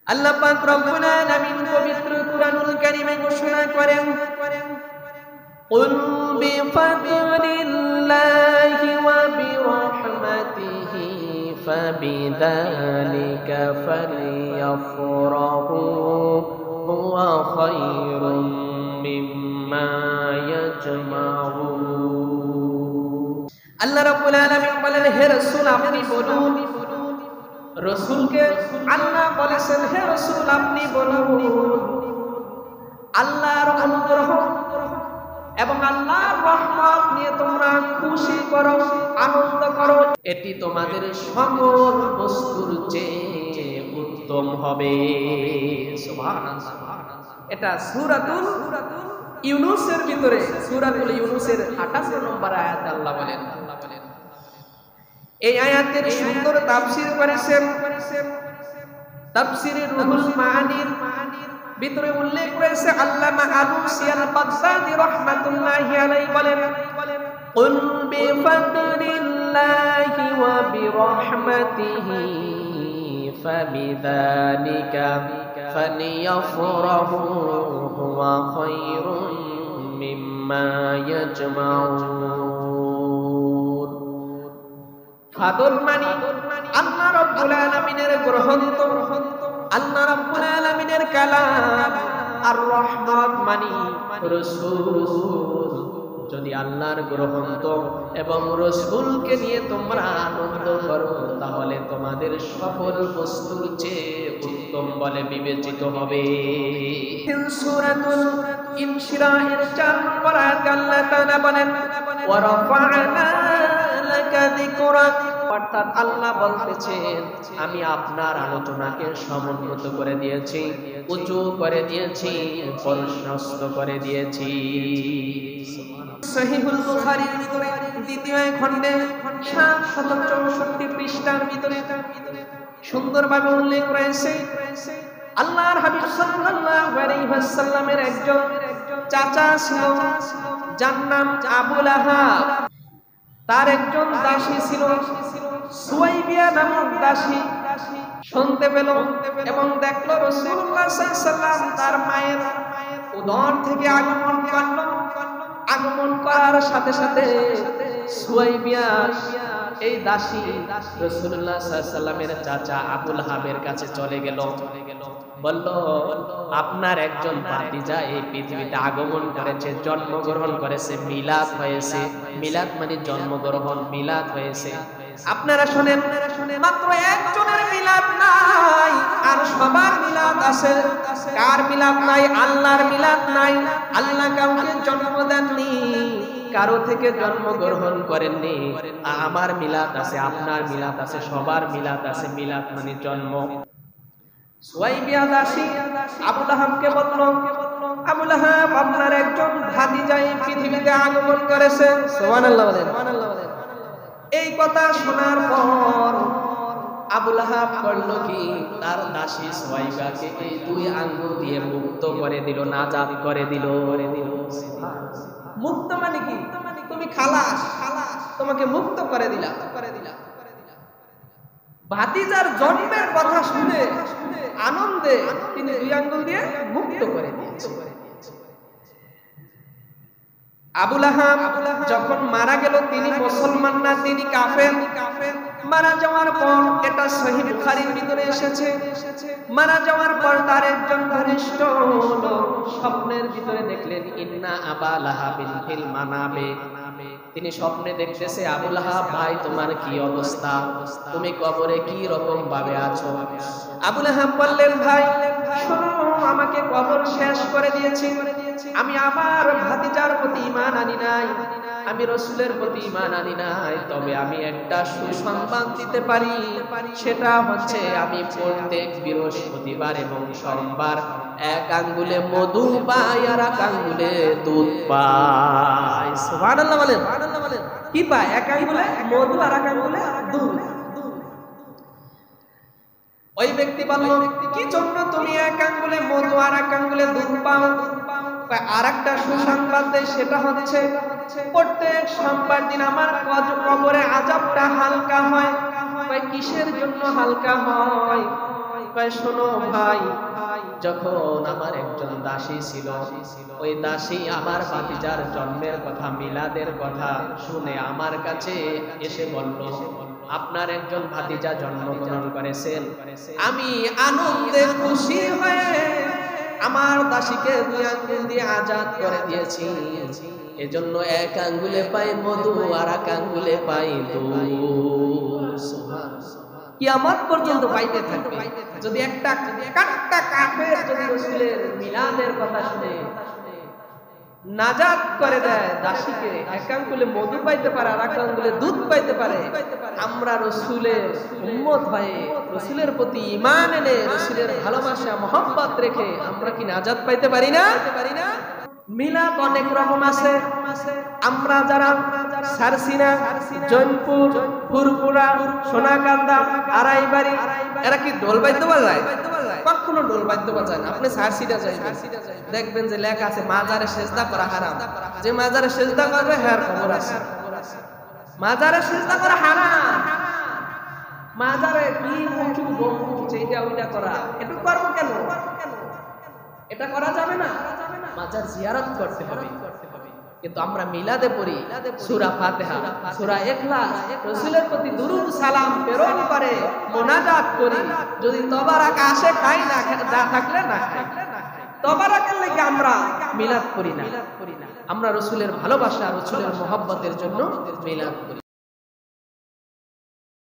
আল্লাহ পাক রব্বুল আলামিন পবিত্র কুরআনুল কারীমে ঘোষণা করেন, কুল বিফাদলিল্লাহি ওয়া বিরহমাতিহি ফাবিযালিকা ফালইফরাহু হুয়া খায়রুম মিম্মা ইয়াজমাউন। আল্লাহ রাব্বুল আলামিন বলেন, হে রাসূল আপনি বলুন। রাসূলকে আল্লাহ বলেছেন, হে রাসূল আপনি বলুন, আল্লাহর অনুগ্রহ এবং আল্লাহর রহমত নিয়ে তোমরা খুশি করো, আনন্দ করো, এটি তোমাদের সকল বস্তুর চেয়ে উত্তম হবে। সুবহানাল্লাহ। এটা সূরাতুল ইউনূসের ভিতরে, সূরাতুল ইউনূসের 58 নম্বর আয়াতে আল্লাহ বলেন। এই আয়াতের সুন্দর তাফসীর করেছেন তাফসীরে রুহুল মাআনির ভিতরে উল্লেখ করেছে আল্লামা আলুসি আল বাগদাদি রাহমাতুল্লাহি আলাইহি বলেন, কুল বিফাদলিল্লাহি ওয়া বিরহমাতিহি ফাবিযালিকা ফালইফরাহু হুয়া খায়রুম মিম্মা ইয়াজমাউন। ফাদল মানে আল্লাহ রাব্বুল আলামিনের গ্রন্থ, আল্লাহ রাব্বুল আলামিনের কালাম। আর রহমত মানে রাসূল। যদি আল্লাহর গ্রন্থ এবং রাসূলকে নিয়ে তোমরা আনন্দ করো, তাহলে তোমাদের সকল বস্তুর চেয়ে উত্তম বলে বিবেচিত হবে। সূরাতুল ইনশিরাহের 4 নম্বর আয়াতে আল্লাহ তাআলা বলেন, ওয়া রাফা'না লাকা যিকরাক। অর্থাৎ আল্লাহ বলতেছেন, আমি আপনার আলোচনাকে সমুন্নত করে দিয়েছি, উঁচু করে দিয়েছি, প্রশস্ত করে দিয়েছি। সহিহুল বুখারীর ভিতরে দ্বিতীয় খণ্ডে 764 পৃষ্ঠার ভিতরে সুন্দরভাবে উল্লেখ রয়েছে, আল্লাহর হাবিব সাল্লাল্লাহু আলাইহি ওয়াসাল্লামের একজন চাচা ছিল, যার নাম আবু লাহাব। তার একজন দাসী ছিল সুয়াইবিয়া নামক দাসী। শুনতে পেল এবং দেখলো রাসূলুল্লাহ সাল্লাল্লাহু আলাইহি ওয়াসাল্লাম তার মায়ের উদর থেকে আগমন করলো। আগমন করার সাথে সাথে সুয়াইবিয়া এই দাসী রাসূলুল্লাহ সাল্লাল্লাহু আলাইহি ওয়াসাল্লামের চাচা আবু লাহাবের কাছে চলে গেল। বলল, আপনার একজন ভাতিজা এই পৃথিবীতে আগমন করেছে, জন্মগ্রহণ করেছে, মিলাদ হয়েছে। মিলাদ মানে জন্মগ্রহণ, মিলাদ হয়েছে। আপনারা শুনেন, মাত্র একজনের মিলাদ নাই, আর সবার মিলাদ আছে। কার মিলাদ নাই? আল্লাহর মিলাদ নাই। আল্লাহ কাউকে জন্ম দেননি, কারো থেকে জন্মগ্রহণ করেননি। আমার মিলাদ আছে, আপনার মিলাদ আছে, সবার মিলাদ আছে। মিলাদ মানে জন্ম। সুয়াইবিয়া দাসী আবু লাহাবকে বলল, আবু লাহাব আপনার একজন ভাতিজা এই পৃথিবীতে আগমন করেছে। সুবহানাল্লাহ বলেন। এই কথা শোনার পর আবু লাহাব করলো কি, তার দাসী সুয়াইবাকে এই 2 আঙ্গুল দিয়ে মুক্ত করে দিল, নাজাত করে দিল। মুক্ত মানে কি? তুমি খালাস, তোমাকে মুক্ত করে দিলাম। ভাতিজার জন্মের কথা শুনে আনন্দে তিনি 2 আঙ্গুল দিয়ে মুক্ত করে দিয়েছেন। আবু লাহাব যখন মারা গেল, তিনি মুসলমান না, তিনি কাফের। মারা যাওয়ার পর, এটা সহিহ বুখারীর ভিতরে এসেছে, মারা যাওয়ার পর তার একজন ঘনিষ্ঠ লোক স্বপ্নের ভিতরে দেখলেন, ইন্না আবা লাহাবিন ফিল মানাবে। তিনি স্বপ্নে দেখতেছে, আবু লাহাব ভাই তোমার কি অবস্থা, তুমি কবরে কি রকম ভাবে আছো? আবু লাহাব বললেন, ভাই শোনো, আমাকে কবর শেষ করে দিয়েছে। আমি আমার ভাতিজার প্রতি ঈমান আনি নাই, আমি রাসূলের প্রতি ঈমান আনি নাই। তবে আমি একটা সুসংবাদ দিতে পারি, সেটা হচ্ছে আমি প্রত্যেক বৃহস্পতিবার এবং সোমবার 1 আঙ্গুলে মধু পাই আর 1 আঙ্গুলে দুধ পাই। সুবহানাল্লাহ বলেন। কি পায়? 1 আঙ্গুলে মধু আর 1 আঙ্গুলে দুধ। ওই ব্যক্তি বলল, কি জন্য তুমি 1 আঙ্গুলে মধু আর 1 আঙ্গুলে দুধ পাও? আর একটা সুসংবাদ দেয়, সেটা হচ্ছে প্রত্যেক সোমবার দিন আমার কবরে আযাবটা হালকা হয়। কিসের জন্য হালকা হয়? শোনো ভাই, যখন আমার একজন দাসী ছিল, ওই দাসী আমার ভাতিজার জন্মের কথা, মিলাদের কথা শুনে আমার কাছে এসে বলল, আপনার একজন ভাতিজা জন্মগ্রহণ করেছেন। আমি আনন্দে খুশি হয়ে আমার দাসীকে 2 আঙ্গুল দিয়ে আজাদ করে দিয়েছি। এজন্য 1 আঙ্গুলে পাই মধু, আর 1 আঙ্গুলে পাই দুধ। কিয়ামত পর্যন্ত পাইতে থাকবে। যদি একটা কাট্টা কাফের যদি রাসূলের মিলাদের কথা শুনে নাজাত করে দেয় দাসীকে, 1 আঙ্গুলে মধু পাইতে পারে, আর 1 আঙ্গুলে দুধ পাইতে পারে, আমরা রাসূলের উম্মত হয়ে রাসূলের প্রতি ঈমান এনে রাসূলের ভালোবাসা মহব্বত রেখে আমরা কি নাজাত পাইতে পারি না? মিলাদ অনেক রকম আছে। আমরা যারা সারসিনা, জৈনপুর, ফুরপুরা, সোনাকান্দা, আড়াইবাড়ি, এরা কি ঢোল বাজতে বাজায়? কখনো ঢোল বাজতে বাজায় না। আপনি সারসিনা যাইবেন, দেখবেন যে লেখা আছে মাজারে সেজদা করা হারাম। যে মাজারে সেজদা করবে হ্যাঁ খবর আছে। মাজারে সেজদা করা হারাম। মাজারে কি উঁচু গম্বুজ এইটা ওইটা করা, এটা করবো কেন? এটা করা যাবে না। মাজার জিয়ারত করতে হবে। কিন্তু আমরা মিলাদে পড়ি সূরা ফাতিহা, সূরা ইখলাস, রাসূলের প্রতি দুরূদ সালাম প্রেরণ করে মোনাজাত করি। যদি তবারাক আসে খাই না, যা থাকলে না খাই। তবারাকের লাগি আমরা মিলাদ করি না। আমরা রাসূলের ভালোবাসা, রাসূলের মহব্বতের জন্য মিলাদ করি।